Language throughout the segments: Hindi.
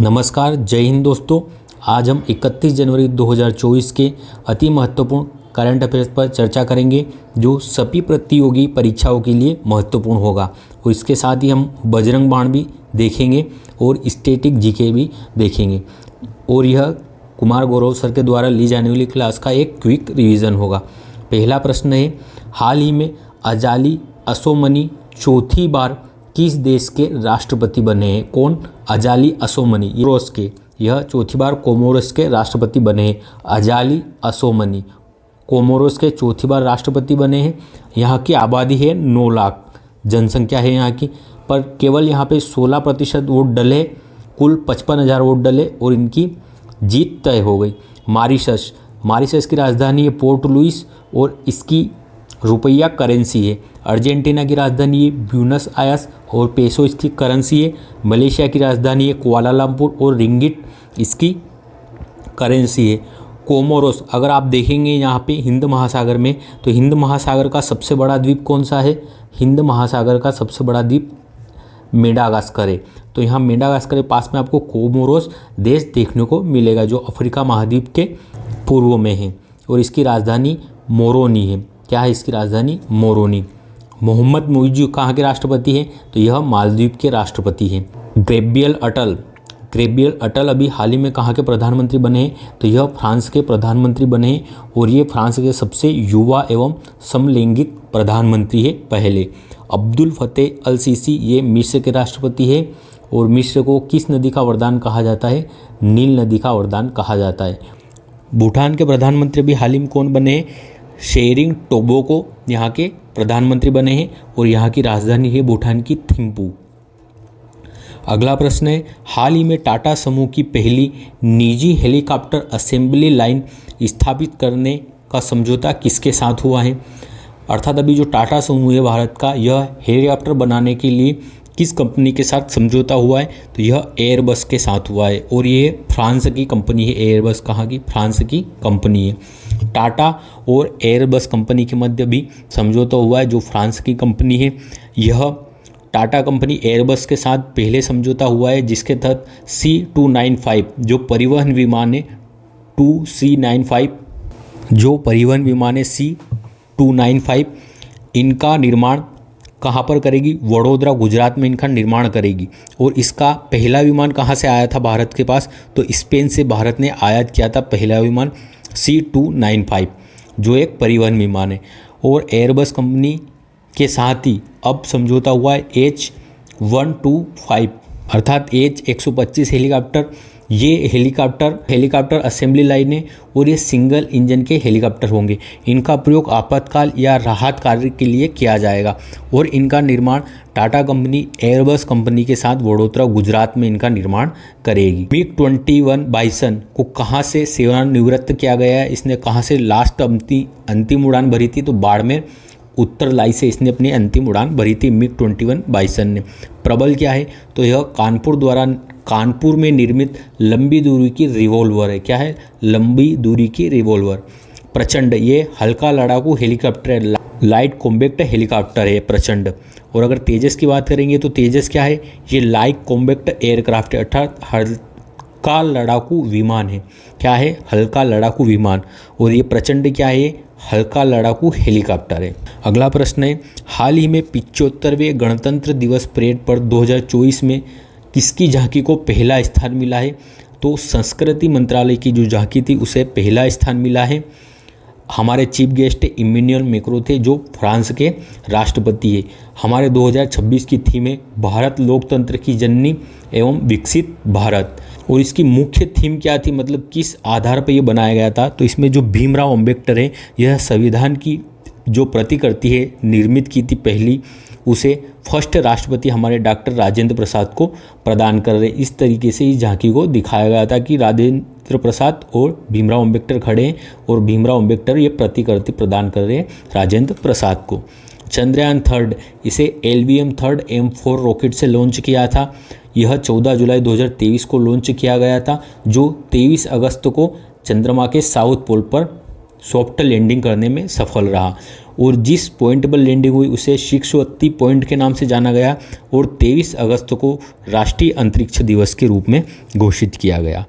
नमस्कार, जय हिंद दोस्तों। आज हम 31 जनवरी 2024 के अति महत्वपूर्ण करंट अफेयर्स पर चर्चा करेंगे जो सभी प्रतियोगी परीक्षाओं के लिए महत्वपूर्ण होगा। और इसके साथ ही हम बजरंग बाण भी देखेंगे और स्टैटिक जीके भी देखेंगे। और यह कुमार गौरव सर के द्वारा ली जाने वाली क्लास का एक क्विक रिवीजन होगा। पहला प्रश्न है, हाल ही में अजाली असोमनी चौथी बार किस देश के राष्ट्रपति बने हैं? कौन? अजाली असोमनी, कोमोरोस के। यह चौथी बार कोमोरोस के राष्ट्रपति बने हैं। अजाली असोमनी कोमोरोस के चौथी बार राष्ट्रपति बने हैं। यहाँ की आबादी है 9 लाख जनसंख्या है यहाँ की, पर केवल यहाँ पे 16% वोट डले, कुल 55,000 वोट डले और इनकी जीत तय हो गई। मॉरिशस की राजधानी है पोर्ट लुइस और इसकी रुपया करेंसी है। अर्जेंटीना की राजधानी है ब्यूनस आयर्स और पेसो इसकी करेंसी है। मलेशिया की राजधानी है कुआलालंपुर और रिंगिट इसकी करेंसी है। कोमोरोस, अगर आप देखेंगे यहाँ पे हिंद महासागर में, तो हिंद महासागर का सबसे बड़ा द्वीप कौन सा है? हिंद महासागर का सबसे बड़ा द्वीप मेडागास्कर है। तो यहाँ मेडागास्कर के पास में आपको कोमोरोस देश देखने को मिलेगा जो अफ्रीका महाद्वीप के पूर्व में है और इसकी राजधानी मोरोनी है। क्या है इसकी राजधानी? मोरोनी। मोहम्मद मुइज़ कहाँ के राष्ट्रपति हैं? तो यह मालदीव के राष्ट्रपति हैं। गैब्रियल अटल अभी हाल ही में कहाँ के प्रधानमंत्री बने हैं? तो यह फ्रांस के प्रधानमंत्री बने हैं और ये फ्रांस के सबसे युवा एवं समलैंगिक प्रधानमंत्री है पहले। अब्दुल फतेह अल सीसी ये मिस्र के राष्ट्रपति है और मिस्र को किस नदी का वरदान कहा जाता है? नील नदी का वरदान कहा जाता है। भूटान के प्रधानमंत्री अभी हाल ही में कौन बने हैं? शेरिंग टोब्गो यहाँ के प्रधानमंत्री बने हैं और यहाँ की राजधानी है भूटान की थिम्पू। अगला प्रश्न है, हाल ही में टाटा समूह की पहली निजी हेलीकॉप्टर असेंबली लाइन स्थापित करने का समझौता किसके साथ हुआ है? अर्थात अभी जो टाटा समूह है भारत का, यह हेलीकॉप्टर बनाने के लिए किस कंपनी के साथ समझौता हुआ है? तो यह एयरबस के साथ हुआ है और ये फ्रांस की कंपनी है। एयरबस कहाँ की? फ्रांस की कंपनी है। टाटा और एयरबस कंपनी के मध्य भी समझौता हुआ है जो फ्रांस की कंपनी है। यह टाटा कंपनी एयरबस के साथ पहले समझौता हुआ है जिसके तहत C295 जो परिवहन विमान है C295 इनका निर्माण कहाँ पर करेगी? वडोदरा गुजरात में इनका निर्माण करेगी। और इसका पहला विमान कहाँ से आया था भारत के पास? तो स्पेन से भारत ने आयात किया था पहला विमान C295 जो एक परिवहन विमान है। और एयरबस कंपनी के साथ ही अब समझौता हुआ है H125 अर्थात H125 हेलीकॉप्टर। ये हेलीकॉप्टर असेंबली लाइन है और ये सिंगल इंजन के हेलीकॉप्टर होंगे। इनका प्रयोग आपातकाल या राहत कार्य के लिए किया जाएगा और इनका निर्माण टाटा कंपनी एयरबस कंपनी के साथ वडोदरा गुजरात में इनका निर्माण करेगी। MiG-21 बाइसन को कहाँ से सेवानिवृत्त किया गया है? इसने कहाँ से लास्ट अंतिम उड़ान भरी थी? तो बाड़मेर उत्तरलाई से इसने अपनी अंतिम उड़ान भरी थी MiG-21 बाइसन ने। प्रबल क्या है? तो यह कानपुर में निर्मित लंबी दूरी की रिवॉल्वर है। क्या है? लंबी दूरी की रिवॉल्वर। प्रचंड, ये हल्का लड़ाकू हेलीकॉप्टर है, लाइट कॉम्बैक्ट हेलीकॉप्टर है प्रचंड। और अगर तेजस की बात करेंगे तो तेजस क्या है? ये लाइट कॉम्बैक्ट एयरक्राफ्ट है अर्थात हल्का लड़ाकू विमान है। क्या है? हल्का लड़ाकू विमान। और ये प्रचंड क्या है? हल्का लड़ाकू हेलीकॉप्टर है। अगला प्रश्न है, हाल ही में 75वें गणतंत्र दिवस परेड पर 2024 में किसकी झांकी को पहला स्थान मिला है? तो संस्कृति मंत्रालय की जो झांकी थी उसे पहला स्थान मिला है। हमारे चीफ गेस्ट इमैनुअल मैक्रों थे जो फ्रांस के राष्ट्रपति है। हमारे 2026 की थीम है भारत लोकतंत्र की जननी एवं विकसित भारत। और इसकी मुख्य थीम क्या थी, मतलब किस आधार पर यह बनाया गया था? तो इसमें जो भीमराव अम्बेडकर है, यह संविधान की जो प्रतिकृति है निर्मित की थी पहली, उसे फर्स्ट राष्ट्रपति हमारे डॉक्टर राजेंद्र प्रसाद को प्रदान कर रहे। इस तरीके से इस झांकी को दिखाया गया था कि राजेंद्र प्रसाद और भीमराव अम्बेडकर खड़े हैं और भीमराव अम्बेडकर ये प्रतिकृति प्रदान कर रहे हैं राजेंद्र प्रसाद को। चंद्रयान 3 इसे LVM 3 M4 रॉकेट से लॉन्च किया था। यह 14 जुलाई 2023 को लॉन्च किया गया था जो 23 अगस्त को चंद्रमा के साउथ पोल पर सॉफ्ट लैंडिंग करने में सफल रहा। और जिस पॉइंट पर लैंडिंग हुई उसे 680 पॉइंट के नाम से जाना गया और 23 अगस्त को राष्ट्रीय अंतरिक्ष दिवस के रूप में घोषित किया गया।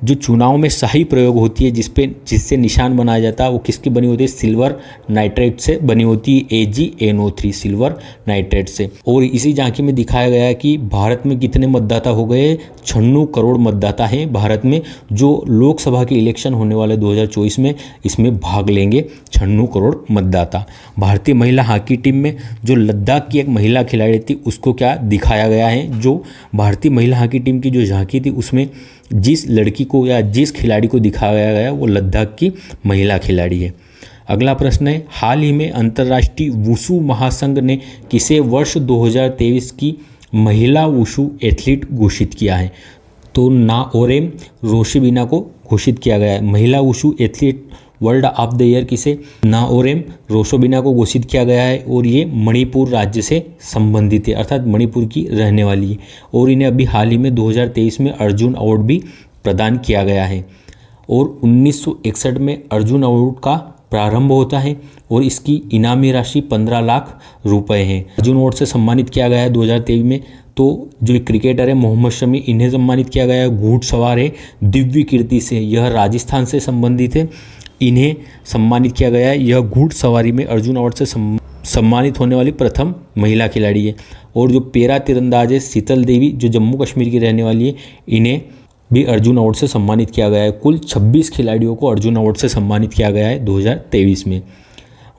जो चुनाव में सही प्रयोग होती है जिससे निशान बनाया जाता है वो किसकी बनी होती है, सिल्वर नाइट्रेट से बनी होती है, AgNO3 सिल्वर नाइट्रेट से। और इसी झांकी में दिखाया गया है कि भारत में कितने मतदाता हो गए, 96 करोड़ मतदाता हैं भारत में, जो लोकसभा के इलेक्शन होने वाले 2024 में इसमें भाग लेंगे। 96 करोड़ मतदाता। भारतीय महिला हॉकी टीम में जो लद्दाख की एक महिला खिलाड़ी थी उसको क्या दिखाया गया है, जो भारतीय महिला हॉकी टीम की जो झांकी थी उसमें जिस लड़की को या जिस खिलाड़ी को दिखाया गया वो लद्दाख की महिला खिलाड़ी है। अगला प्रश्न है, हाल ही में अंतर्राष्ट्रीय वुशु महासंघ ने किसे वर्ष 2023 की महिला वुशु एथलीट घोषित किया है? तो नाओरेम रोशबिना को घोषित किया गया है महिला wushu athlete world of the year. किसे? नाओरेम रोशबिना को घोषित किया गया है और ये मणिपुर राज्य से संबंधित है, अर्थात मणिपुर की रहने वाली है। और इन्हें अभी हाल ही में 2023 में अर्जुन अवार्ड भी प्रदान किया गया है। और 1961 में अर्जुन अवार्ड का प्रारंभ होता है और इसकी इनामी राशि 15 लाख रुपए है। अर्जुन अवार्ड से सम्मानित किया गया है 2023 में। तो जो क्रिकेटर है मोहम्मद शमी, इन्हें सम्मानित किया गया है। घुड़सवार है दिव्य कीर्ति से, यह राजस्थान से संबंधित है, इन्हें सम्मानित किया गया है। यह घुड़सवारी में अर्जुन अवार्ड से सम्मानित होने वाली प्रथम महिला खिलाड़ी है। और जो पैरा तीरंदाज है शीतल देवी, जो जम्मू कश्मीर की रहने वाली है, इन्हें भी अर्जुन अवार्ड से सम्मानित किया गया है। कुल 26 खिलाड़ियों को अर्जुन अवार्ड से सम्मानित किया गया है 2023 में।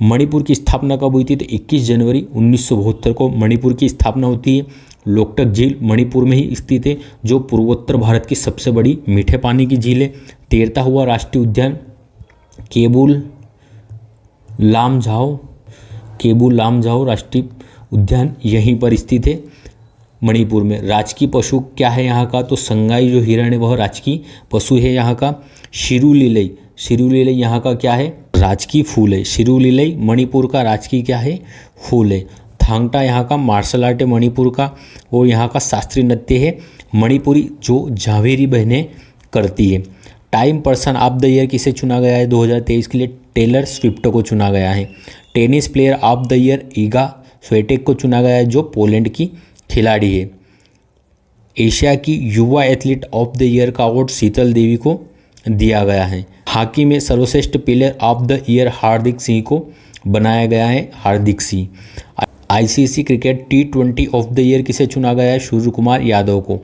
मणिपुर की स्थापना कब हुई थी? तो 21 जनवरी 1972 को मणिपुर की स्थापना होती है। लोकटक झील मणिपुर में ही स्थित है, जो पूर्वोत्तर भारत की सबसे बड़ी मीठे पानी की झील है। तैरता हुआ राष्ट्रीय उद्यान केबुल लामझाओ राष्ट्रीय उद्यान यहीं पर स्थित है मणिपुर में। राजकीय पशु क्या है यहाँ का? तो संगाई जो हिरण है वह राजकीय पशु है यहाँ का। शिरुलीलई यहाँ का क्या है? राजकीय फूल है। शिरुलीलई मणिपुर का राजकीय क्या है? फूल है। थांगटा यहाँ का मार्शल आर्ट है मणिपुर का। और यहाँ का शास्त्रीय नृत्य है मणिपुरी, जो झावेरी बहनें करती है। Time person of the year किसे चुना गया है 2023 के लिए? टेलर स्विफ्ट को चुना गया है। Tennis player of the year Eega Swiatek को चुना गया है, जो पोलैंड की खिलाड़ी है। एशिया की युवा एथलीट ऑफ द ईयर का अवार्ड शीतल देवी को दिया गया है। हॉकी में सर्वश्रेष्ठ player of the year Hardik Singh को बनाया गया है, Hardik Singh. ICC cricket T20 of the year किसे चुना गया है? सूर्य कुमार यादव को।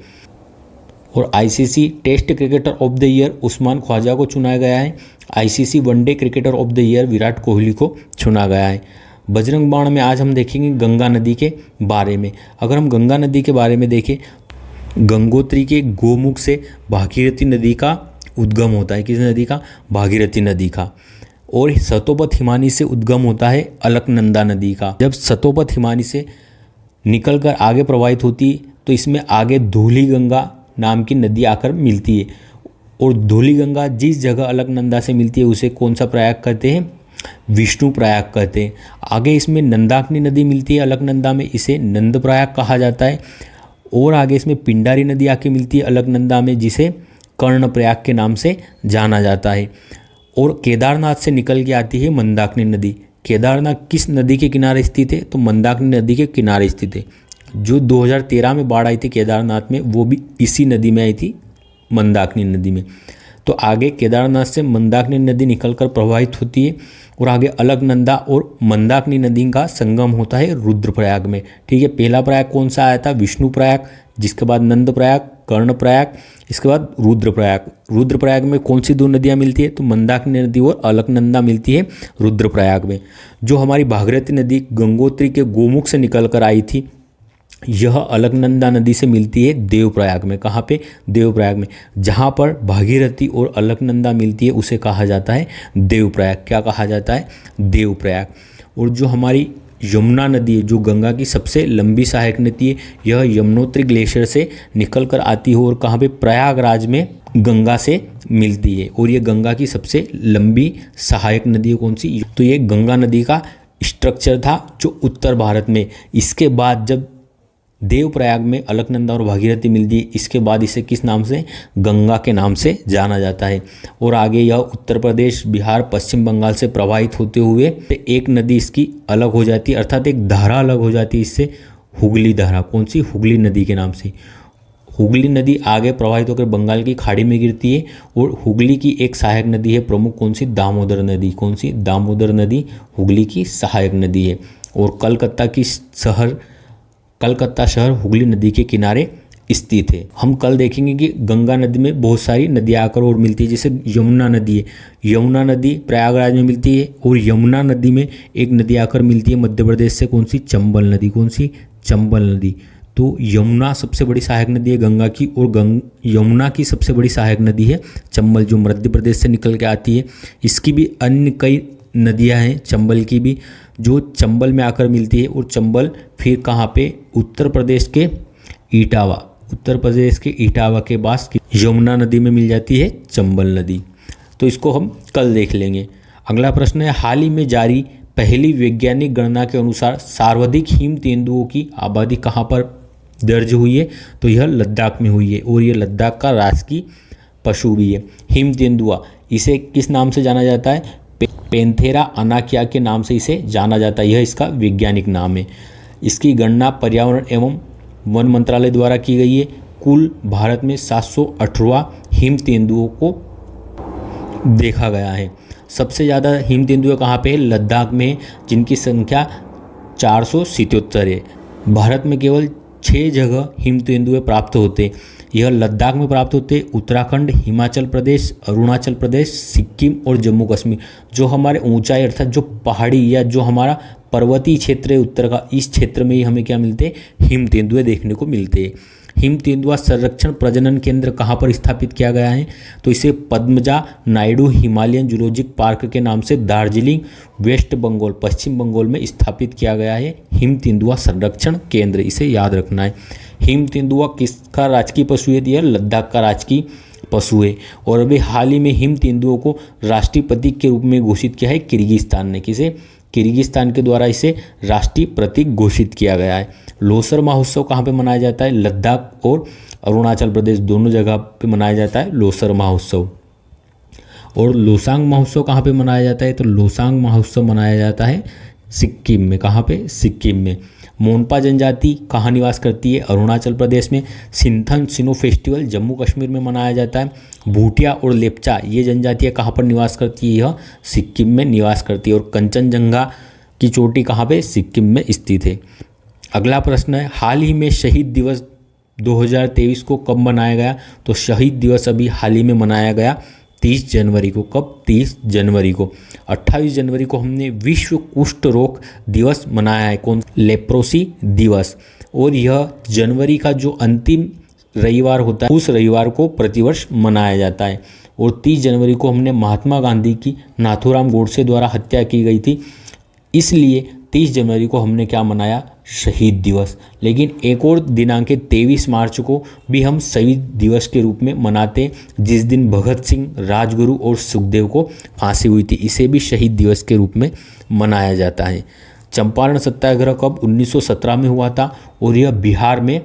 और ICC test cricketer of the year Usman Khawaja को चुना गया है। ICC one day cricketer of the year Virat Kohli को चुना गया है। बजरंग बाण में आज हम देखेंगे गंगा नदी के बारे में। अगर हम गंगा नदी के बारे में देखें, गंगोत्री के गोमुख से भागीरथी नदी का उद्गम होता है। किस नदी का? भागीरथी नदी का। और सतोपथ हिमानी से उद्गम होता है अलकनंदा नदी का। जब सतोपथ हिमानी से निकलकर आगे प्रवाहित होती है तो इसमें आगे धौली गंगा नाम की नदी आकर मिलती है। और धौली गंगा जिस जगह अलकनंदा से मिलती है उसे कौन सा प्रयाग कहते हैं? विष्णु प्रयाग कहते हैं। आगे इसमें नंदाकिनी नदी मिलती है अलकनंदा में, इसे नंद प्रयाग कहा जाता है। और आगे इसमें पिंडारी नदी आके मिलती है अलकनंदा में, जिसे कर्ण प्रयाग के नाम से जाना जाता है। और केदारनाथ से निकल के आती है मंदाकिनी नदी। केदारनाथ किस नदी के किनारे स्थित है? तो मंदाकिनी नदी के किनारे स्थित है। जो 2013 में बाढ़ आई थी केदारनाथ में, वो भी इसी नदी में आई थी, मंदाकिनी नदी में। तो आगे केदारनाथ से मंदाकिनी नदी निकलकर प्रवाहित होती है और आगे अलकनंदा और मंदाकिनी नदी का संगम होता है रुद्रप्रयाग में। ठीक है, पहला प्रयाग कौन सा आया था? विष्णु प्रयाग, जिसके बाद नंद प्रयाग, कर्ण प्रयाग, इसके बाद रुद्रप्रयाग। रुद्रप्रयाग में कौन सी दो नदियाँ मिलती है? तो मंदाकिनी नदी और अलकनंदा मिलती है रुद्रप्रयाग में। जो हमारी भागीरथी नदी गंगोत्री के गोमुख से निकल कर आई थी, यह अलकनंदा नदी से मिलती है देवप्रयाग में। कहाँ पे? देवप्रयाग में। जहाँ पर भागीरथी और अलकनंदा मिलती है उसे कहा जाता है देवप्रयाग। क्या कहा जाता है? देवप्रयाग। और जो हमारी यमुना नदी है, जो गंगा की सबसे लंबी सहायक नदी है, यह यमुनोत्री ग्लेशियर से निकल कर आती है और कहाँ पे? प्रयागराज में गंगा से मिलती है। और ये गंगा की सबसे लंबी सहायक नदी है कौन सी? तो ये गंगा नदी का स्ट्रक्चर था जो उत्तर भारत में। इसके बाद जब देवप्रयाग में अलकनंदा और भागीरथी मिलती है, इसके बाद इसे किस नाम से, गंगा के नाम से जाना जाता है। और आगे यह उत्तर प्रदेश, बिहार, पश्चिम बंगाल से प्रवाहित होते हुए एक नदी इसकी अलग हो जाती है, अर्थात एक धारा अलग हो जाती है इससे, हुगली धारा। कौन सी, हुगली नदी के नाम से। हुगली नदी आगे प्रवाहित होकर बंगाल की खाड़ी में गिरती है और हुगली की एक सहायक नदी है प्रमुख, कौन सी, दामोदर नदी। कौन सी, दामोदर नदी हुगली की सहायक नदी है। और कलकत्ता शहर हुगली नदी के किनारे स्थित है। हम कल देखेंगे कि गंगा नदी में बहुत सारी नदियाँ आकर और मिलती है, जैसे यमुना नदी है, यमुना नदी प्रयागराज में मिलती है। और यमुना नदी में एक नदी आकर मिलती है मध्य प्रदेश से, कौन सी, चंबल नदी। कौन सी, चंबल नदी। तो यमुना सबसे बड़ी सहायक नदी है गंगा की, और यमुना की सबसे बड़ी सहायक नदी है चंबल, जो मध्य प्रदेश से निकल के आती है। इसकी भी अन्य कई नदियां हैं चंबल की भी, जो चंबल में आकर मिलती है। और चंबल फिर कहाँ पे, उत्तर प्रदेश के इटावा के पास यमुना नदी में मिल जाती है चंबल नदी। तो इसको हम कल देख लेंगे। अगला प्रश्न है, हाल ही में जारी पहली वैज्ञानिक गणना के अनुसार सर्वाधिक हिम तेंदुओं की आबादी कहाँ पर दर्ज हुई है, तो यह लद्दाख में हुई है। और यह लद्दाख का राष्ट्रीय पशु भी है। हिम तेंदुआ, इसे किस नाम से जाना जाता है, पैंथेरा अनाकिया के नाम से इसे जाना जाता है, यह इसका वैज्ञानिक नाम है। इसकी गणना पर्यावरण एवं वन मंत्रालय द्वारा की गई है। कुल भारत में 718 हिम तेंदुओं को देखा गया है। सबसे ज़्यादा हिम तेंदुए कहाँ पे है, लद्दाख में, जिनकी संख्या 477 है। भारत में केवल 6 जगह हिम तेंदुए प्राप्त होते, यह लद्दाख में प्राप्त होते, उत्तराखंड, हिमाचल प्रदेश, अरुणाचल प्रदेश, सिक्किम और जम्मू कश्मीर। जो हमारे ऊंचाई अर्थात जो पहाड़ी या जो हमारा पर्वतीय क्षेत्र है उत्तर का, इस क्षेत्र में ही हमें क्या मिलते हैं, हिम तेंदुए देखने को मिलते हैं। हिम तेंदुआ संरक्षण प्रजनन केंद्र कहाँ पर स्थापित किया गया है, तो इसे Padmaja Naidu Himalayan zoologic park के नाम से दार्जिलिंग, वेस्ट बंगाल, पश्चिम बंगाल में स्थापित किया गया है हिम तेंदुआ संरक्षण केंद्र, इसे याद रखना है। हिम तेंदुआ किसका राजकीय पशु है, यह लद्दाख का राजकीय पशु है। और अभी हाल ही में हिम तेंदुओं को राष्ट्रीय प्रतीक के रूप में घोषित किया है किर्गिस्तान ने। किसे, किर्गिस्तान के द्वारा इसे राष्ट्रीय प्रतीक घोषित किया गया है। लोसर महोत्सव कहाँ पे मनाया जाता है, लद्दाख और अरुणाचल प्रदेश दोनों जगह पे मनाया जाता है लोसर महोत्सव। और लोसांग महोत्सव कहाँ पे मनाया जाता है, तो लोसांग महोत्सव मनाया जाता है सिक्किम में। कहाँ पे, सिक्किम में। मोनपा जनजाति कहाँ निवास करती है, अरुणाचल प्रदेश में। सिंथन सिनो फेस्टिवल जम्मू कश्मीर में मनाया जाता है। भूटिया और लेप्चा ये जनजातियाँ कहाँ पर निवास करती है, यह सिक्किम में निवास करती है। और कंचनजंगा की चोटी कहाँ पे, सिक्किम में स्थित है। अगला प्रश्न है, हाल ही में शहीद दिवस 2023 को कब मनाया गया, तो शहीद दिवस अभी हाल ही में मनाया गया 30 जनवरी को। कब, 30 जनवरी को। 28 जनवरी को हमने विश्व कुष्ठ रोग दिवस मनाया है, कौन, लेप्रोसी दिवस। और यह जनवरी का जो अंतिम रविवार होता है उस रविवार को प्रतिवर्ष मनाया जाता है। और 30 जनवरी को हमने महात्मा गांधी की नाथूराम गोडसे द्वारा हत्या की गई थी, इसलिए 30 जनवरी को हमने क्या मनाया, शहीद दिवस। लेकिन एक और दिनांक 23 मार्च को भी हम शहीद दिवस के रूप में मनाते, जिस दिन भगत सिंह, राजगुरु और सुखदेव को फांसी हुई थी, इसे भी शहीद दिवस के रूप में मनाया जाता है। चंपारण सत्याग्रह कब, 1917 में हुआ था और यह बिहार में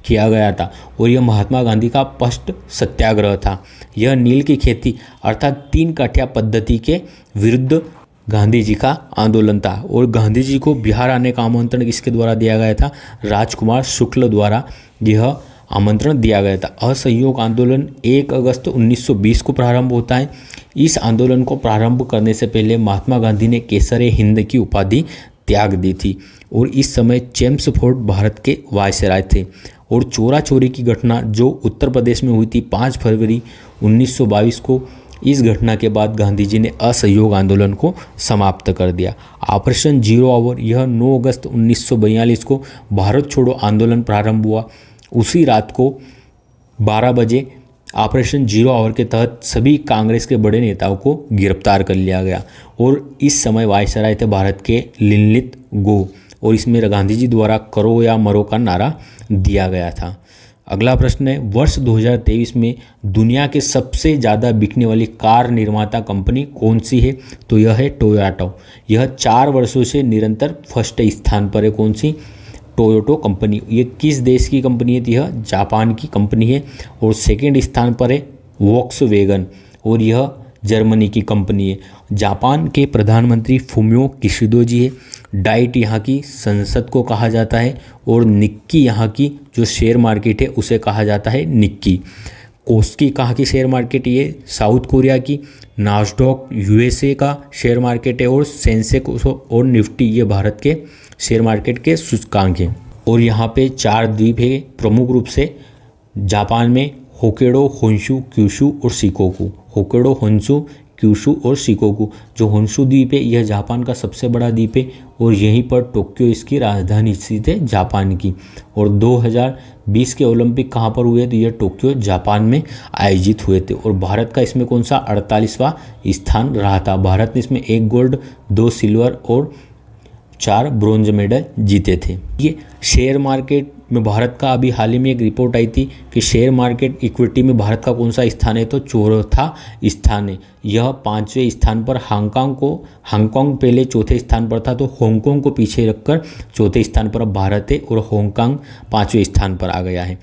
किया गया था। और यह महात्मा गांधी का फर्स्ट सत्याग्रह था। यह नील की खेती अर्थात 3 काठिया पद्धति के विरुद्ध गांधी जी का आंदोलन था। और गांधी जी को बिहार आने का आमंत्रण किसके द्वारा दिया गया था, राजकुमार शुक्ल द्वारा यह आमंत्रण दिया गया था। असहयोग आंदोलन 1 अगस्त 1920 को प्रारंभ होता है। इस आंदोलन को प्रारंभ करने से पहले महात्मा गांधी ने केसरे हिंद की उपाधि त्याग दी थी। और इस समय चेम्सफोर्ड भारत के वायसराय थे। और चोरा चोरी की घटना जो उत्तर प्रदेश में हुई थी 5 फरवरी 1922 को, इस घटना के बाद गांधी जी ने असहयोग आंदोलन को समाप्त कर दिया। ऑपरेशन जीरो आवर, यह 9 अगस्त 1942 को भारत छोड़ो आंदोलन प्रारंभ हुआ। उसी रात को 12 बजे ऑपरेशन जीरो आवर के तहत सभी कांग्रेस के बड़े नेताओं को गिरफ्तार कर लिया गया। और इस समय वायसराय थे भारत के लिनलित गो। और इसमें गांधी जी द्वारा करो या मरो का नारा दिया गया था। अगला प्रश्न है, वर्ष 2023 में दुनिया के सबसे ज़्यादा बिकने वाली कार निर्माता कंपनी कौन सी है, तो यह है टोयोटा। यह 4 वर्षों से निरंतर फर्स्ट स्थान पर है। कौन सी, टोयोटो कंपनी। ये किस देश की कंपनी है? तो यह जापान की कंपनी है। और सेकंड स्थान पर है वॉक्सवैगन, और यह जर्मनी की कंपनी है। जापान के प्रधानमंत्री फुमियो किशिडो जी है। डाइट यहाँ की संसद को कहा जाता है, और निक्की यहाँ की जो शेयर मार्केट है उसे कहा जाता है निक्की। कोस्की कहाँ की शेयर मार्केट? ये साउथ कोरिया की। नास्डॉक यूएसए का शेयर मार्केट है, और सेंसेक्स और निफ्टी ये भारत के शेयर मार्केट के सूचकांक हैं। और यहाँ पे 4 द्वीप है प्रमुख रूप से जापान में: होक्काइडो, होन्शु, क्यूशु और शिकोकू। होक्काइडो, होन्शु, क्यूशु और शिकोकू। जो होन्शु द्वीप है यह जापान का सबसे बड़ा द्वीप है, और यहीं पर टोक्यो इसकी राजधानी स्थित है जापान की। और 2020 के ओलंपिक कहाँ पर हुए? तो यह टोक्यो जापान में आयोजित हुए थे। और भारत का इसमें कौन सा 48वां स्थान रहा था। भारत ने इसमें 1 गोल्ड, 2 सिल्वर और 4 ब्रोंज मेडल जीते थे। ये शेयर मार्केट में भारत का अभी हाल ही में एक रिपोर्ट आई थी कि शेयर मार्केट इक्विटी में भारत का कौन सा स्थान है? तो 4था स्थान है। यह 5वें स्थान पर हांगकांग पहले 4थे स्थान पर था, तो हांगकांग को पीछे रखकर 4थे स्थान पर अब भारत है, और हांगकांग 5वें स्थान पर आ गया है।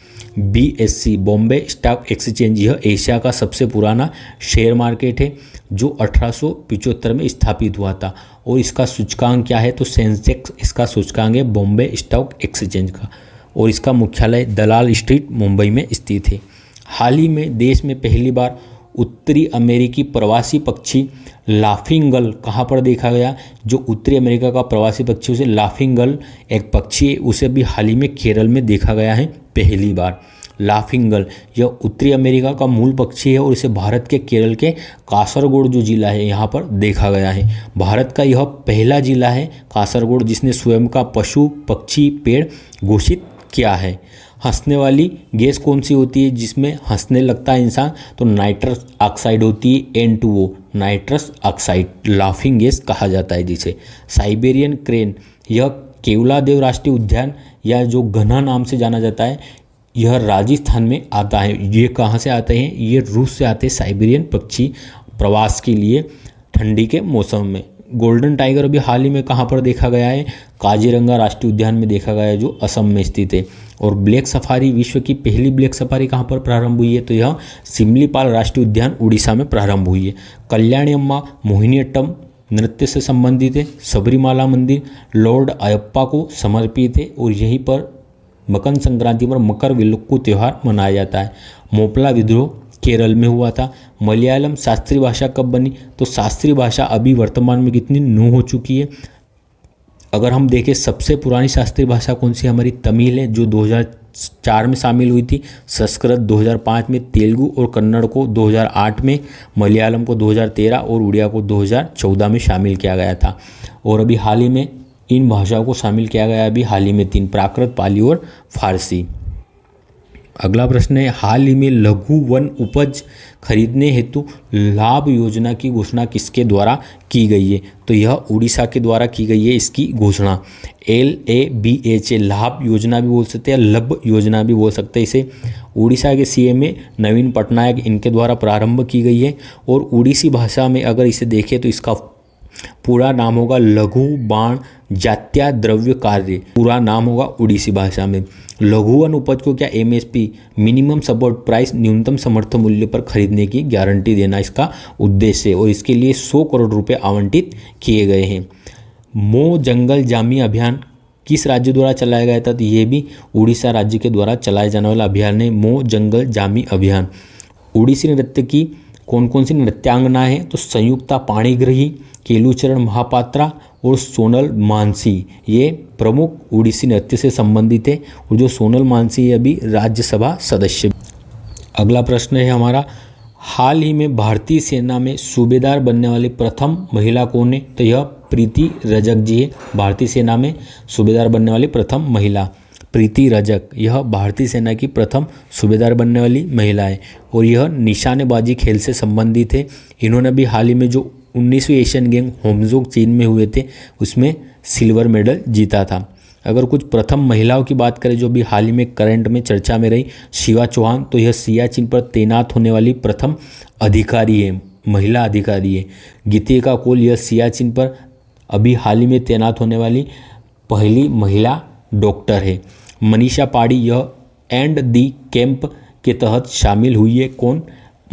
BSE बॉम्बे स्टॉक एक्सचेंज यह एशिया का सबसे पुराना शेयर मार्केट है, जो 1875 में स्थापित हुआ था। और इसका सूचकांक क्या है? तो सेंसेक्स इसका सूचकांक है बॉम्बे स्टॉक एक्सचेंज का, और इसका मुख्यालय दलाल स्ट्रीट मुंबई में स्थित है। हाल ही में देश में पहली बार उत्तरी अमेरिकी प्रवासी पक्षी लाफिंग गल कहाँ पर देखा गया? जो उत्तरी अमेरिका का प्रवासी पक्षी उसे लाफिंग गल एक पक्षी है, उसे भी हाल ही में केरल में देखा गया है पहली बार। लाफिंग गल यह उत्तरी अमेरिका का मूल पक्षी है, और इसे भारत के केरल के कासरगोड जो जिला है यहाँ पर देखा गया है। भारत का यह पहला जिला है कासरगोड जिसने स्वयं का पशु पक्षी पेड़ घोषित किया है। हंसने वाली गैस कौन सी होती है जिसमें हंसने लगता है इंसान? तो नाइट्रस ऑक्साइड होती है, N2O nitrous oxide laughing gas कहा जाता है जिसे। साइबेरियन क्रेन यह केवलादेव राष्ट्रीय उद्यान या जो घना नाम से जाना जाता है, यह राजस्थान में आता है। ये कहाँ से आते हैं? ये रूस से आते हैं साइबेरियन पक्षी प्रवास के लिए ठंडी के मौसम में। गोल्डन टाइगर अभी हाल ही में कहाँ पर देखा गया है? काजीरंगा राष्ट्रीय उद्यान में देखा गया है, जो असम में स्थित है। और ब्लैक सफारी विश्व की पहली ब्लैक सफारी कहाँ पर प्रारंभ हुई है? तो यह सिमलीपाल राष्ट्रीय उद्यान उड़ीसा में प्रारंभ हुई है। कल्याणी अम्मा मोहिनीअट्टम नृत्य से संबंधित है। सबरीमाला मंदिर लॉर्ड अयप्पा को समर्पित है, और यहीं पर मकर संक्रांति पर मकर विलक्कू त्यौहार मनाया जाता है। मोपला विद्रोह केरल में हुआ था। मलयालम शास्त्रीय भाषा कब बनी? तो शास्त्रीय भाषा अभी वर्तमान में कितनी 9 हो चुकी है। अगर हम देखें सबसे पुरानी शास्त्रीय भाषा कौन सी? हमारी तमिल है, जो 2004 में शामिल हुई थी। संस्कृत 2005 में, तेलुगु और कन्नड़ को 2008 में, मलयालम को 2013 और उड़िया को 2014 में शामिल किया गया था। और अभी हाल ही में इन भाषाओं को शामिल किया गया अभी हाल ही में 3 प्राकृत, पाली और फारसी। अगला प्रश्न है, हाल ही में लघु वन उपज खरीदने हेतु लाभ योजना की घोषणा किसके द्वारा की गई है? तो यह उड़ीसा के द्वारा की गई है इसकी घोषणा। LABHA लाभ योजना भी बोल सकते हैं, लभ योजना भी बोल सकते हैं इसे। उड़ीसा के CM नवीन पटनायक इनके द्वारा प्रारंभ की गई है। और उड़ीसी भाषा में अगर इसे देखें तो इसका पूरा नाम होगा लघु बाण जात्या द्रव्य कार्य, पूरा नाम होगा उड़ीसी भाषा में। लघु वन उपज को क्या MSP मिनिमम सपोर्ट प्राइस न्यूनतम समर्थन मूल्य पर खरीदने की गारंटी देना इसका उद्देश्य है, और इसके लिए 100 करोड़ रुपए आवंटित किए गए हैं। मो जंगल जामी अभियान किस राज्य द्वारा चलाया गया था? तो ये भी उड़ीसा राज्य के द्वारा चलाए जाने वाला अभियान है, मो जंगल जामी अभियान। उड़ीसी नृत्य की कौन कौन सी नृत्यांगना है? तो संयुक्ता पाणिग्रही, केलुचरण महापात्रा और सोनल मानसी ये प्रमुख उड़ीसी नृत्य से संबंधित है, और जो सोनल मानसी है अभी राज्यसभा सदस्य। अगला प्रश्न है हमारा, हाल ही में भारतीय सेना में सूबेदार बनने वाली प्रथम महिला कौन है? तो यह प्रीति रजक जी है। भारतीय सेना में सूबेदार बनने वाली प्रथम महिला प्रीति रजक, यह भारतीय सेना की प्रथम सूबेदार बनने वाली महिला है, और यह निशानेबाजी खेल से संबंधित है। इन्होंने भी हाल ही में जो 19वीं एशियन गेम होमजोग चीन में हुए थे उसमें सिल्वर मेडल जीता था। अगर कुछ प्रथम महिलाओं की बात करें जो भी हाल ही में करंट में चर्चा में रही, शिवा चौहान, तो यह सियाचिन पर तैनात होने वाली प्रथम अधिकारी है, महिला अधिकारी है। गीतिका कौल, यह सियाचिन पर अभी हाल ही में तैनात होने वाली पहली महिला डॉक्टर है। मनीषा पाड़ी यह एंड दी कैंप के तहत शामिल हुई है। कौन?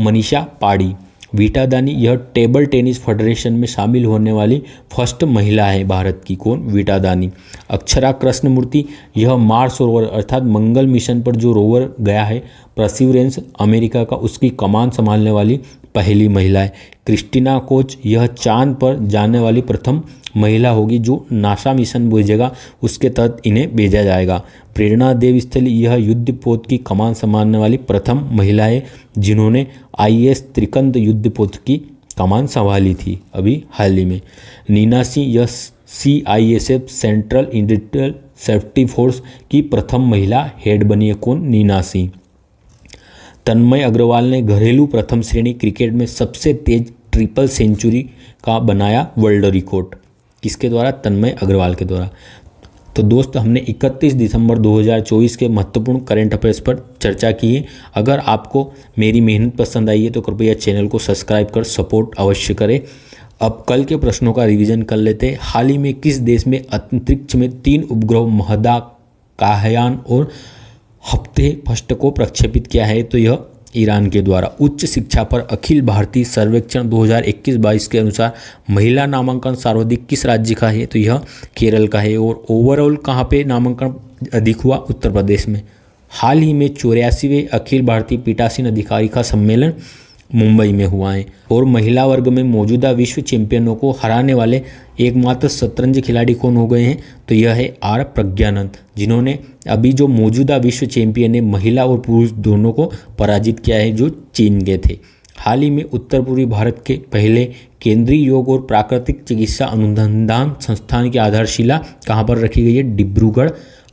मनीषा पाड़ी। वीटा दानी यह टेबल टेनिस फेडरेशन में शामिल होने वाली फर्स्ट महिला है भारत की। कौन? वीटा दानी। अक्षरा कृष्णमूर्ति यह मार्स रोवर अर्थात मंगल मिशन पर जो रोवर गया है परसिवरेंस अमेरिका का, उसकी कमान संभालने वाली पहली महिला है। क्रिस्टीना कोच यह चांद पर जाने वाली प्रथम महिला होगी जो नासा मिशन भेजेगा, उसके तहत इन्हें भेजा जाएगा। प्रेरणा देवस्थली यह युद्धपोत की कमान संभालने वाली प्रथम महिला है जिन्होंने IS त्रिकंद युद्धपोत की कमान संभाली थी अभी हाल ही में। नीना सिंह यह CISF central industrial safety force की प्रथम महिला हेड बनी है। कौन? नीना सिंह। तन्मय अग्रवाल ने घरेलू प्रथम श्रेणी क्रिकेट में सबसे तेज ट्रिपल सेंचुरी का बनाया वर्ल्ड रिकॉर्ड। किसके द्वारा? तन्मय अग्रवाल के द्वारा। तो दोस्त, हमने 31 दिसंबर 2024 के महत्वपूर्ण करंट अफेयर्स पर चर्चा की है। अगर आपको मेरी मेहनत पसंद आई है तो कृपया चैनल को सब्सक्राइब कर सपोर्ट अवश्य करें। अब कल के प्रश्नों का रिवीजन कर लेते हैं। हाल ही में किस देश में अंतरिक्ष में 3 उपग्रह महदाकाहयान और हफ्ते फर्स्ट को प्रक्षेपित किया है? तो यह ईरान के द्वारा। उच्च शिक्षा पर अखिल भारतीय सर्वेक्षण 2021-22 के अनुसार महिला नामांकन सर्वाधिक किस राज्य का है? तो यह केरल का है। और ओवरऑल कहाँ पे नामांकन अधिक हुआ? उत्तर प्रदेश में। हाल ही में 84वें अखिल भारतीय पीठासीन अधिकारी का सम्मेलन मुंबई में हुआ है। और महिला वर्ग में मौजूदा विश्व चैंपियनों को हराने वाले एकमात्र शतरंज खिलाड़ी कौन हो गए हैं? तो यह है R प्रज्ञानंद, जिन्होंने अभी जो मौजूदा विश्व चैंपियन है महिला और पुरुष दोनों को पराजित किया है, जो चीन के थे। हाल ही में उत्तर पूर्वी भारत के पहले केंद्रीय योग और प्राकृतिक चिकित्सा अनुसंधान संस्थान की आधारशिला कहाँ पर रखी गई है? डिब्रूगढ़,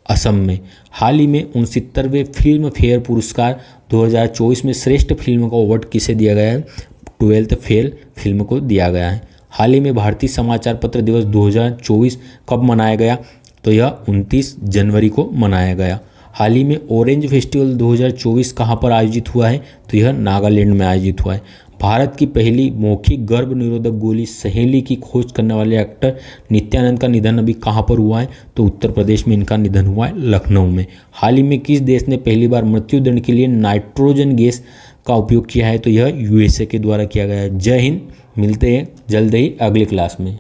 असम में। हाल ही में 69वें फिल्म फेयर पुरस्कार 2024 में श्रेष्ठ फिल्म का अवार्ड किसे दिया गया है? 12th फेल फिल्म को दिया गया है। हाल ही में भारतीय समाचार पत्र दिवस 2024 कब मनाया गया? तो यह 29 जनवरी को मनाया गया। हाल ही में ऑरेंज फेस्टिवल 2024 कहाँ पर आयोजित हुआ है? तो यह नागालैंड में आयोजित हुआ है। भारत की पहली मौखिक गर्भ निरोधक गोली सहेली की खोज करने वाले एक्टर नित्यानंद का निधन अभी कहाँ पर हुआ है? तो उत्तर प्रदेश में इनका निधन हुआ है, लखनऊ में। हाल ही में किस देश ने पहली बार मृत्युदंड के लिए नाइट्रोजन गैस का उपयोग किया है? तो यह USA के द्वारा किया गया है। जय हिंद, मिलते हैं जल्द ही अगली क्लास में।